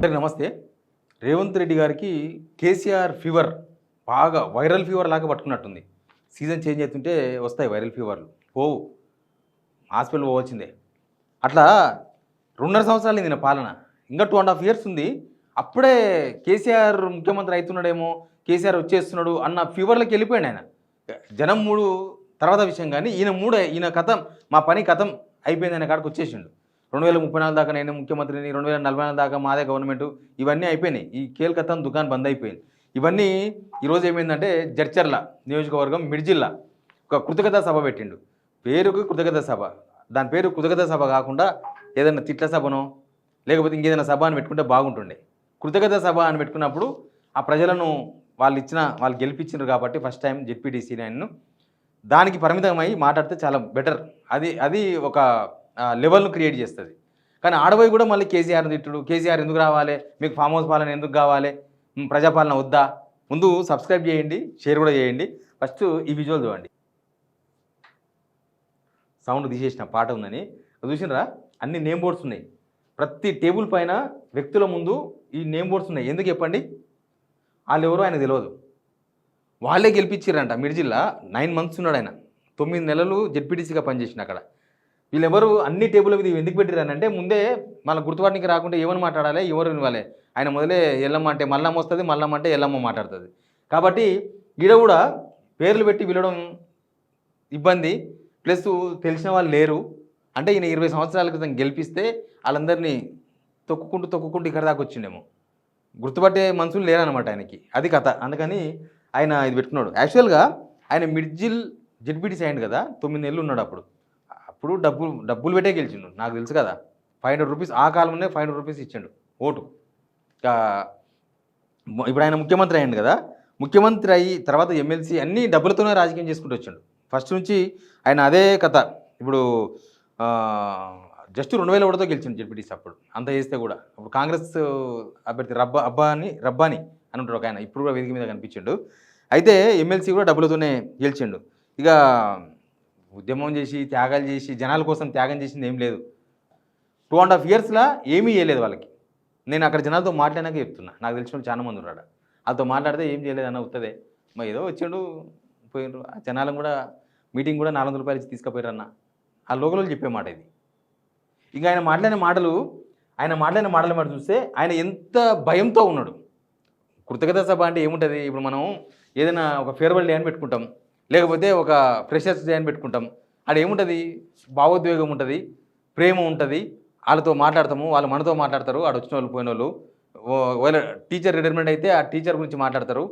అందరికీ నమస్తే. రేవంత్ రెడ్డి గారికి కేసీఆర్ ఫీవర్ బాగా వైరల్ ఫీవర్ లాగా పట్టుకున్నట్టుంది. సీజన్ చేంజ్ అవుతుంటే వస్తాయి వైరల్ ఫీవర్లు. పోవు, హాస్పిటల్ పోవాల్సిందే. అట్లా 2.5 సంవత్సరాలు ఈయన పాలన, ఇంకా 2.5 ఇయర్స్ ఉంది. అప్పుడే కేసీఆర్ ముఖ్యమంత్రి అవుతున్నాడేమో, కేసీఆర్ వచ్చేస్తున్నాడు అన్న ఫీవర్లోకి వెళ్ళిపోయాడు ఆయన. జనం మూడు తర్వాత విషయం, కానీ ఈయన కథం, మా పని కథం అయిపోయింది అనే కాడికి వచ్చేసిండు. 2034 దాకా నేను ముఖ్యమంత్రిని, 2044 దాకా మాదే గవర్నమెంట్, ఇవన్నీ అయిపోయినాయి. ఈ కేల్కతం దుకాణం బంద్ అయిపోయింది. ఇవన్నీ ఈరోజు ఏమైందంటే జడ్చర్ల నియోజకవర్గం మిడ్జిల్లా ఒక కృతజ్ఞతా సభ పెట్టిండు. పేరుకు కృతజ్ఞతా సభ, దాని పేరు కృతజ్ఞతా సభ కాకుండా ఏదైనా తిట్ల సభనో లేకపోతే ఇంకేదైనా సభ అని పెట్టుకుంటే బాగుంటుండే. కృతజ్ఞతా సభ అని పెట్టుకున్నప్పుడు ఆ ప్రజలను వాళ్ళు గెలిపించారు కాబట్టి ఫస్ట్ టైం జెడ్పీటీసీ ఆయన్ను దానికి పరిమితమై మాట్లాడితే చాలా బెటర్. అది ఒక లెవెల్ను క్రియేట్ చేస్తుంది. కానీ ఆడబోయి కూడా మళ్ళీ కేసీఆర్ తిట్టుడు, కేసీఆర్ ఎందుకు రావాలి, మీకు ఫామ్ హౌస్ పాలన ఎందుకు కావాలి, ప్రజాపాలన వద్దా. ముందు సబ్స్క్రైబ్ చేయండి, షేర్ కూడా చేయండి. ఫస్ట్ ఈ విజువల్ చూడండి. సౌండ్ తీసేసిన పాట ఉందని చూసినరా, అన్ని నేమ్ బోర్డ్స్ ఉన్నాయి. ప్రతి టేబుల్ పైన వ్యక్తుల ముందు ఈ నేమ్ బోర్డ్స్ ఉన్నాయి. ఎందుకు చెప్పండి, వాళ్ళు ఎవరో ఆయన తెలియదు. వాళ్ళే గెలిపించారంట. మిర్జిల్లా 9 months ఉన్నాడు ఆయన, 9 నెలలు జెడ్పీటీసీగా పనిచేసిన అక్కడ. వీళ్ళెవరు అన్ని టేబుల్ మీద ఎందుకు పెట్టిరానంటే ముందే మన గుర్తుపట్టడానికి రాకుంటే ఏమని మాట్లాడాలి, ఎవరు వినవాలి. ఆయన మొదలే ఎల్లమ్మ అంటే మల్లమ్మ వస్తుంది, మల్లమ్మ అంటే ఎల్లమ్మ మాట్లాడుతుంది. కాబట్టి ఈడ కూడా పేర్లు పెట్టి పిలవడం ఇబ్బంది, ప్లస్ తెలిసిన వాళ్ళు లేరు. అంటే ఈయన 20 సంవత్సరాల క్రితం గెలిపిస్తే వాళ్ళందరినీ తొక్కుకుంటూ ఇక్కడ దాకా వచ్చిండేమో. గుర్తుపట్టే మనుషులు లేరనమాట ఆయనకి, అది కథ. అందుకని ఆయన ఇది పెట్టుకున్నాడు. యాక్చువల్గా ఆయన మిడ్జిల్ జెడ్పీటీసీ అయ్యిండు కదా, 9 నెలలు ఉన్నాడు. అప్పుడు డబ్బులు పెట్టే గెలిచిండు, నాకు తెలుసు కదా. 500 రూపీస్, ఆ కాలంలోనే 500 రూపీస్ ఇచ్చిండు ఓటు. ఇప్పుడు ఆయన ముఖ్యమంత్రి అయ్యిండు కదా, ముఖ్యమంత్రి అయ్యి తర్వాత ఎమ్మెల్సీ అన్నీ డబ్బులతోనే రాజకీయం చేసుకుంటూ వచ్చిండు ఫస్ట్ నుంచి. ఆయన అదే కథ. ఇప్పుడు జస్ట్ 2000 ఓటుతో గెలిచిండు జెడ్పీటీసీ అప్పుడు. అంత చేస్తే కూడా అప్పుడు కాంగ్రెస్ అభ్యర్థి రబ్బాని అని ఉంటాడు ఒక ఆయన, ఇప్పుడు కూడా వేదిక మీద కనిపించిండు. అయితే ఎమ్మెల్సీ కూడా డబ్బులతోనే గెలిచిండు. ఇక ఉద్యమం చేసి త్యాగాలు చేసి జనాల కోసం త్యాగం చేసింది ఏం లేదు. 2.5 ఇయర్స్లో ఏమీ చేయలేదు వాళ్ళకి. నేను అక్కడ జనాలతో మాట్లాడినాక చెప్తున్నా, నాకు తెలిసిన వాళ్ళు చాలా మంది ఉన్నాడు. వాళ్ళతో మాట్లాడితే ఏం చేయలేదన్న వస్తుంది, మా ఏదో వచ్చిండు పోయిండ్రు. ఆ జనాలను కూడా మీటింగ్ కూడా 400 రూపాయలు ఇచ్చి తీసుకుపోయారన్న, ఆ లోకల్లో చెప్పే మాట ఇది. ఇంకా ఆయన మాట్లాడిన మాటలు మాట చూస్తే ఆయన ఎంత భయంతో ఉన్నాడు. కృతజ్ఞతా సభ అంటే ఏముంటుంది, ఇప్పుడు మనం ఏదైనా ఒక ఫేర్వెల్ డే అని పెట్టుకుంటాం, లేకపోతే ఒక ఫ్రెషర్స్ డే అని పెట్టుకుంటాం. అక్కడ ఏముంటుంది, భావోద్వేగం ఉంటుంది, ప్రేమ ఉంటుంది, వాళ్ళతో మాట్లాడతాము, వాళ్ళు మనతో మాట్లాడతారు, ఆడ వచ్చిన వాళ్ళు పోయిన వాళ్ళు. ఒకవేళ టీచర్ రిటైర్మెంట్ అయితే ఆ టీచర్ గురించి మాట్లాడతారు.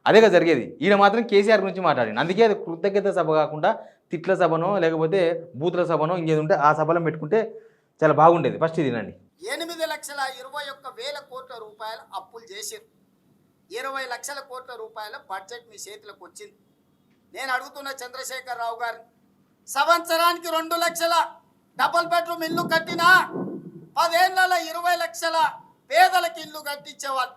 అదేగా జరిగేది. ఈయన మాత్రం కేసీఆర్ గురించి మాట్లాడింది. అందుకే అది కృతజ్ఞత సభ కాకుండా తిట్ల సభనో లేకపోతే బూతుల సభనో ఇంకేది ఉంటే ఆ సభలో పెట్టుకుంటే చాలా బాగుండేది. ఫస్ట్ ఇది నండి. 8,21,000 కోట్ల రూపాయల అప్పులు చేశారు. 20 లక్షల కోట్ల రూపాయల బడ్జెట్ మీ చేతులకు వచ్చింది. నేను అడుగుతున్న చంద్రశేఖర్ రావు గారిని, సంవత్సరానికి 2 లక్షల డబుల్ బెడ్రూమ్ ఇల్లు కట్టినా 10 ఏళ్లలో 20 లక్షల పేదలకు ఇల్లు కట్టించేవాళ్ళు.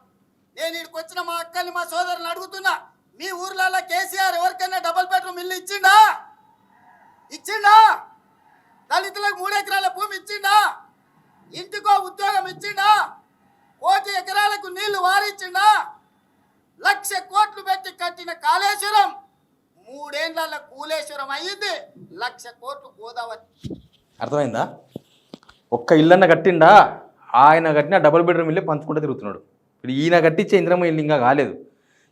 నేను ఇక్కడికి వచ్చిన మా అక్కల్ని మా సోదరులను అడుగుతున్నా, మీ ఊర్లలో కేసీఆర్ ఎవరికైనా డబుల్ బెడ్రూమ్ ఇల్లు ఇచ్చిండా? దళితులకు 3 ఎకరాల భూమి ఇచ్చిండా? ఇంటికో ఉద్యోగం ఇచ్చిండా? 1 కోటి ఎకరాలకు నీళ్లు వారించిండా? 1,00,000 కోట్లు పెట్టి కట్టిన కాళేశ్వరం 3 ఏళ్లలో కూలేశ్వరం అయ్యింది. 1,00,000 కోట్లు గోదావరి. అర్థమైందా? ఒక్క ఇల్లన్న కట్టిండా? ఆయన కట్టిన డబుల్ బెడ్రూమ్ ఇల్లే పంచుకుంటూ తిరుగుతున్నాడు. ఇప్పుడు ఈయన కట్టించే ఇంద్రమ్మ ఇల్లు ఇంకా కాలేదు.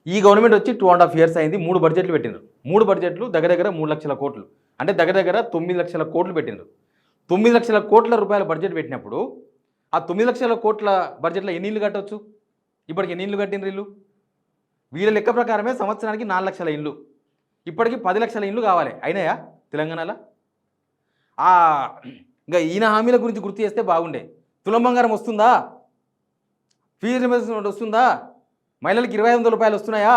ఈ గవర్నమెంట్ వచ్చి 2.5 ఇయర్స్ అయింది. 3 బడ్జెట్లు పెట్టినారు. 3 బడ్జెట్లు దగ్గర 3 లక్షల కోట్లు, అంటే దగ్గర 9 లక్షల కోట్లు పెట్టినారు. 9 లక్షల కోట్ల రూపాయల బడ్జెట్ పెట్టినప్పుడు ఆ 9 లక్షల కోట్ల బడ్జెట్లో ఎన్ని ఇల్లు కట్టవచ్చు? ఇప్పటికి ఎన్ని ఇల్లు కట్టినరు ఇల్లు? వీళ్ళ లెక్క ప్రకారమే సంవత్సరానికి 4 లక్షల ఇల్లు, ఇప్పటికి 10 లక్షల ఇల్లు కావాలి. అయినాయా తెలంగాణలో? ఇంకా ఈయన హామీల గురించి గుర్తు చేస్తే బాగుండే. తులం బంగారం వస్తుందా? ఫీజు రియంబర్స్మెంట్ వస్తుందా? మహిళలకు 2,500 రూపాయలు వస్తున్నాయా?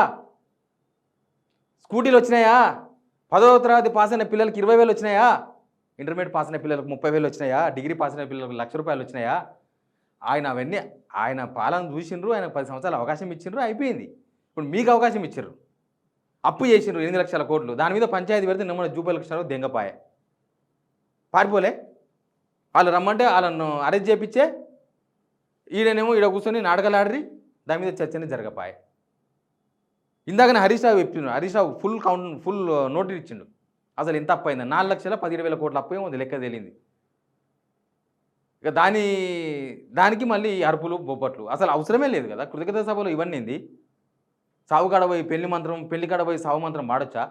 స్కూటీలు వచ్చినాయా? 10వ తరగతి పాస్ అయిన పిల్లలకి 20,000 వచ్చినాయా? ఇంటర్మీడియట్ పాస్ అయిన పిల్లలకు 30,000 వచ్చినాయా? డిగ్రీ పాస్ అయిన పిల్లలకు 1,00,000 రూపాయలు వచ్చినాయా? ఆయన పాలన చూసిండ్రు, ఆయన 10 సంవత్సరాలు అవకాశం ఇచ్చిండ్రు, అయిపోయింది. ఇప్పుడు మీకు అవకాశం ఇచ్చారు, అప్పు చేసిండ్రు 8 లక్షల కోట్లు. దాని మీద పంచాయతీ పెడితే నమ్మని జూపాయలు లక్షలు దెంగపాయ పారిపోలే. వాళ్ళు రమ్మంటే వాళ్ళను అరెస్ట్ చేయించే ఈయనేమో ఈడ కూర్చొని నాటకాలు దాని మీద చర్చనే జరగపాయే. ఇందాకనే హరీష్ రావు చెప్తున్నాడు. హరీష్ రావు ఫుల్ నోటీస్ ఇచ్చిండు. అసలు ఎంత అప్పు అయింది, 4,17,000 కోట్ల అప్పు ఏమో లెక్క తేలింది. ఇక దానికి మళ్ళీ అరుపులు బొబ్బట్లు. అసలు అవసరమే లేదు కదా కృతజ్ఞత సభలో ఇవన్నీ ఏంది. సావు కాడ పోయి పెళ్లి కాడ పోయి సావు మంత్రం పాడొచ్చా?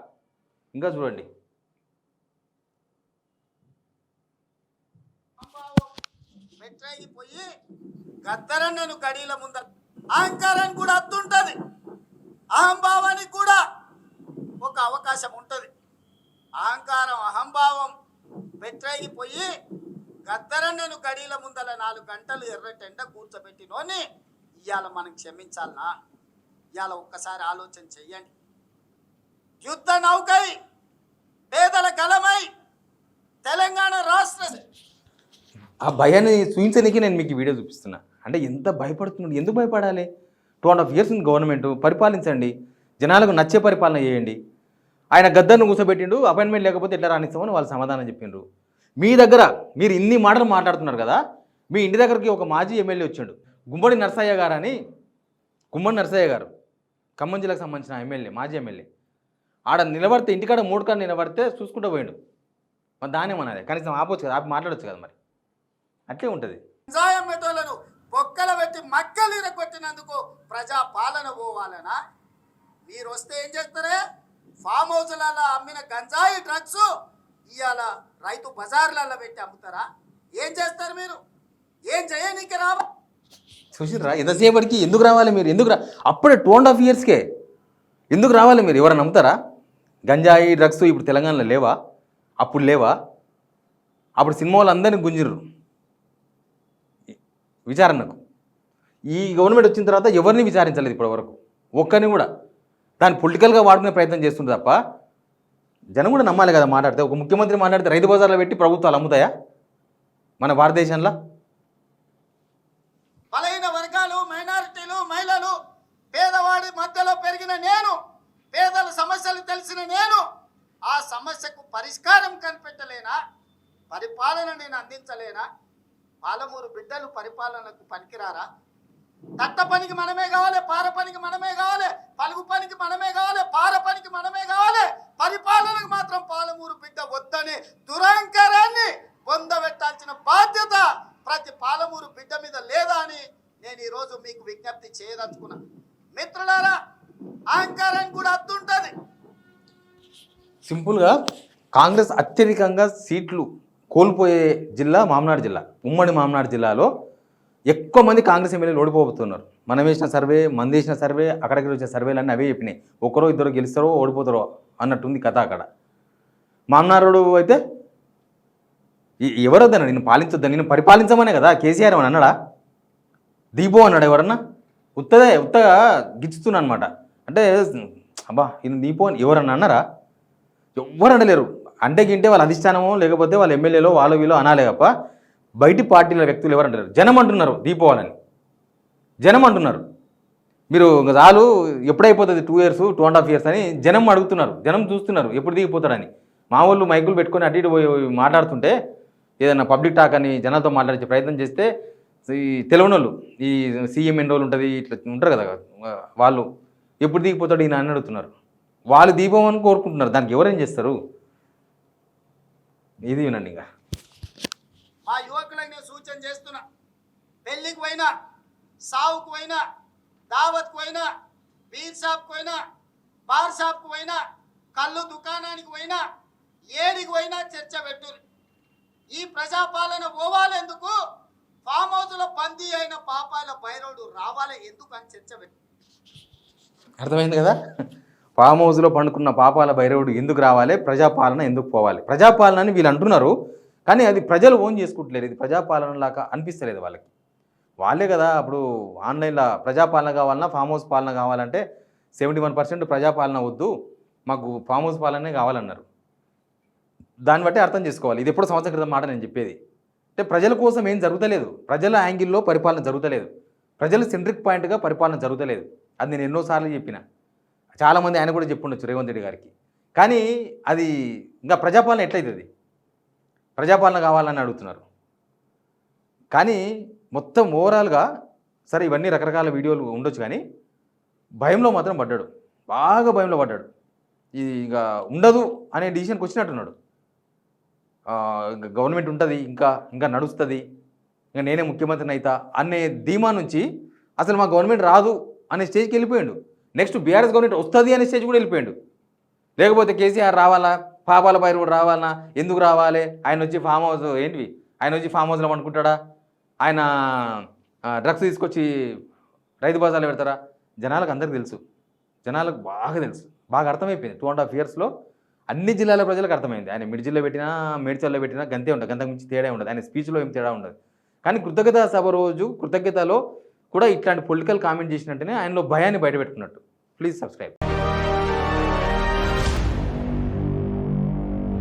ఇంకా చూడండి. పోయి గద్దరన్నను గడిల ముందర అహంకారానికి కూడా అత్తుంటది, అహంభావానికి కూడా ఒక అవకాశం ఉంటుంది. అహంకారం అహంభావం పెట్టిపోయి గద్దరన్నను గడిల ముందల 4 గంటలు ఎర్రటెండ కూర్చోబెట్టినోని ఇవాళ మనం క్షమించాలనా? ఇవాళ ఒక్కసారి ఆలోచన చెయ్యండి. యుద్ధ నౌకై పేదల గలమై తెలంగాణ రాష్ట్ర ఆ భయాన్ని చూపించడానికి నేను మీకు వీడియో చూపిస్తున్నా. అంటే ఎంత భయపడుతున్నాడు, ఎందుకు భయపడాలి? 2.5 years ఉంది గవర్నమెంట్, పరిపాలించండి, జనాలకు నచ్చే పరిపాలన చేయండి. ఆయన గద్దర్ను కూర్చోబెట్టిండు, అపాయింట్మెంట్ లేకపోతే ఎట్లా రానిస్తామని వాళ్ళు సమాధానం చెప్పిండ్రు. మీ దగ్గర మీరు ఇన్ని మాటలు మాట్లాడుతున్నారు కదా, మీ ఇంటి దగ్గరికి ఒక మాజీ ఎమ్మెల్యే వచ్చిండు, గుమ్మడి నరసయ్య గారు, ఖమ్మం జిల్లాకు సంబంధించిన ఎమ్మెల్యే, మాజీ ఎమ్మెల్యే. ఆడ నిలబడితే ఇంటికాడ 3 కాడ నిలబడితే చూసుకుంటూ పోయిండు. మరి దాన్ని మనది కనీసం ఆపొచ్చు కదా, ఆపి మాట్లాడొచ్చు కదా. మరి అట్లే ఉంటుంది. మెటోలను బొక్కల పెట్టి మక్కలు ఇరగొట్టినందుకు ప్రజా పాలన పోవాలనా? మీరు వస్తే ఏం చేస్తారే? ఫామ్ హౌస్లలో అమ్మిన గంజాయి డ్రగ్స్ ఇవాళ రైతు బజార్లలో పెట్టి అమ్ముతారా? ఏం చేస్తారు మీరు? ఏం చేయనీకి రావా? చూసిర్రా ఎంతసేపటికి ఎందుకు రావాలి మీరు? అప్పుడే 2.5 yearsకే ఎందుకు రావాలి మీరు? ఎవరైనా నమ్ముతారా? గంజాయి డ్రగ్స్ ఇప్పుడు తెలంగాణలో లేవా? అప్పుడు లేవా? అప్పుడు సినిమా వాళ్ళు అందరినీ గుంజిర్రు విచారణకు. ఈ గవర్నమెంట్ వచ్చిన తర్వాత ఎవరిని విచారించలేదు ఇప్పటివరకు, ఒక్కరిని కూడా. దాన్ని పొలిటికల్గా వాడుకునే ప్రయత్నం చేస్తుంది తప్ప జనం కూడా నమ్మాలి కదా మాట్లాడితే. ఒక ముఖ్యమంత్రి మాట్లాడితే రైతు బజార్లో పెట్టి ప్రభుత్వాలు అమ్ముతాయా మన భారతదేశంలో? బలహీన వర్గాలు, మైనారిటీలు, మహిళలు, పేదవాడి మధ్యలో పెరిగిన నేను, పేదల సమస్యలు తెలిసిన నేను ఆ సమస్యకు పరిష్కారం కనిపెట్టలేనా? పరిపాలన నేను అందించలేనా? పాలమూరు బిడ్డలు పరిపాలనకు పనికిరారా? తట్ట పనికి మనమే కావాలి, పార పనికి మనమే కావాలి, పలుగు పనికి మనమే కావాలి, పార పనికి మనమే కావాలి. పరిపాలనకు మాత్రం పాలమూరు బిడ్డ వద్దనే దురహంకారాన్ని పొందబెట్టాల్సిన బాధ్యత ప్రతి పాలమూరు బిడ్డ మీద లేదా అని నేను ఈరోజు మీకు విజ్ఞప్తి చేయదలుచుకున్నా. మిత్రులారా, అహంకారానికి కూడా అత్తుంటది. సింపుల్గా కాంగ్రెస్ అత్యధికంగా సీట్లు కోల్పోయే జిల్లా మామనాడు జిల్లా. ఉమ్మడి మామనాడు జిల్లాలో ఎక్కువ మంది కాంగ్రెస్ ఎమ్మెల్యేలు ఓడిపోతున్నారు. మనం వేసిన సర్వే, మంది వేసిన సర్వే, అక్కడికి వచ్చిన సర్వేలు అవే చెప్పినాయి. ఒకరో ఇద్దరు గెలుస్తారో ఓడిపోతారో అన్నట్టుంది కథ అక్కడ. మామనాడు అయితే ఎవరొద్దన్నా నేను పాలించొద్దా, నేను పరిపాలించమనే కదా కేసీఆర్ అని అన్నాడా? దీపో అన్నాడు ఎవరన్నా? ఉత్తగా గిచ్చుతున్నా అనమాట. అంటే అబ్బా ఈయన దీపో అని ఎవరన్నా అన్నారా? ఎవ్వరు అనలేరు. అంటే గింటే వాళ్ళ అధిష్టానమో లేకపోతే వాళ్ళ ఎమ్మెల్యేలో వాళ్ళ వీళ్ళు అనాలే తప్ప బయటి పార్టీల వ్యక్తులు ఎవరు అంటారు? జనం అంటున్నారు దీపోవాలని, జనం అంటున్నారు. మీరు చాలు ఎప్పుడైపోతుంది 2 years 2.5 years అని జనం అడుగుతున్నారు, జనం చూస్తున్నారు ఎప్పుడు దిగిపోతారని. మా వాళ్ళు మైకులు పెట్టుకొని అటు ఇటు పోయి మాట్లాడుతుంటే ఏదైనా పబ్లిక్ టాక్ అని జనాలతో మాట్లాడే ప్రయత్నం చేస్తే ఈ తెలియని వాళ్ళు, ఈ సీఎం ఎన్ని రోజులు ఉంటుంది ఇట్లా ఉంటారు కదా వాళ్ళు, ఎప్పుడు దిగిపోతాడు ఈయన అని అడుగుతున్నారు. వాళ్ళు దీపం అని కోరుకుంటున్నారు, దానికి ఎవరేం చేస్తారు? ఇది వినండి. ఇంకా మా యువకులకు నేను సూచన చేస్తున్నా, పెళ్ళికి పోయినా, సావుకు పోయినా, దావత్కు పోయినా, బీర్ షాప్కి పోయినా, బార్ షాప్కి పోయినా, కళ్ళు దుకాణానికి పోయినా, ఏడికి పోయినా చర్చ పెట్టురు. ఈ ప్రజాపాలన పోవాలి ఎందుకు? ఫామ్ హౌస్లో బందీ అయిన పాపాల భైరవుడు రావాలి ఎందుకు అని చర్చ పెట్టు. అర్థమైంది కదా? ఫామ్ హౌస్లో పండుకున్న పాపాల భైరవుడు ఎందుకు రావాలి, ప్రజాపాలన ఎందుకు పోవాలి? ప్రజాపాలన అని వీళ్ళు అంటున్నారు, కానీ అది ప్రజలు ఓన్ చేసుకుంటలేరు. ఇది ప్రజాపాలన లాగా అనిపిస్తలేదు వాళ్ళకి. వాళ్ళే కదా అప్పుడు ఆన్లైన్లో ప్రజాపాలన కావాలన్నా ఫామ్ హౌస్ పాలన కావాలంటే 71% ప్రజాపాలన వద్దు, మాకు ఫామ్ హౌస్ పాలనే కావాలన్నారు. దాన్ని బట్టి అర్థం చేసుకోవాలి. ఇది ఎప్పుడు సంవత్సరం క్రితం మాట నేను చెప్పేది. అంటే ప్రజల కోసం ఏం జరుగుతలేదు, ప్రజల యాంగిల్లో పరిపాలన జరుగుతలేదు, ప్రజల సెంట్రిక్ పాయింట్గా పరిపాలన జరుగుతలేదు. అది నేను ఎన్నోసార్లు చెప్పిన, చాలామంది ఆయన కూడా చెప్పుండొచ్చు రేవంత్ రెడ్డి గారికి. కానీ అది ఇంకా ప్రజాపాలన ఎట్లయితుంది? ప్రజాపాలన కావాలని అడుగుతున్నారు. కానీ మొత్తం ఓవరాల్గా సరే ఇవన్నీ రకరకాల వీడియోలు ఉండొచ్చు కానీ భయంలో మాత్రం పడ్డాడు, బాగా భయంలో పడ్డాడు. ఇది ఇక ఉండదు అనే డిసిషన్కి వచ్చినట్టున్నాడు. ఇంకా గవర్నమెంట్ ఉంటుంది, ఇంకా ఇంకా నడుస్తుంది, ఇంకా నేనే ముఖ్యమంత్రిని అవుతా అనే ధీమా నుంచి అసలు మా గవర్నమెంట్ రాదు అనే స్టేజ్కి వెళ్ళిపోయాడు. నెక్స్ట్ బీఆర్ఎస్ గవర్నమెంట్ వస్తుంది అనే స్టేజ్ కూడా వెళ్ళిపోయాడు. లేకపోతే కేసీఆర్ రావాలా, పాపాల పైరు కూడా రావాలన్నా, ఎందుకు రావాలి, ఆయన వచ్చి ఫామ్ హౌస్ ఏంటివి, ఆయన వచ్చి ఫామ్ హౌస్లో అనుకుంటాడా, ఆయన డ్రగ్స్ తీసుకొచ్చి రైతు బజార్లో పెడతారా? జనాలకు అందరికీ తెలుసు, జనాలకు బాగా తెలుసు, బాగా అర్థమైపోయింది. 2.5 yearsలో అన్ని జిల్లాల ప్రజలకు అర్థమైంది. ఆయన మిడ్జిల్లో పెట్టినా మేడ్చల్లో పెట్టినా గంతే ఉంటుంది, గంతకు మించి తేడా ఉండదు, ఆయన స్పీచ్లో ఏం తేడా ఉండదు. కానీ కృతజ్ఞతా సభ రోజు కృతజ్ఞతలో కూడా ఇట్లాంటి పొలిటికల్ కామెంట్ చేసినట్టునే ఆయనలో భయాన్ని బయటపెట్టుకున్నట్టు. Please subscribe.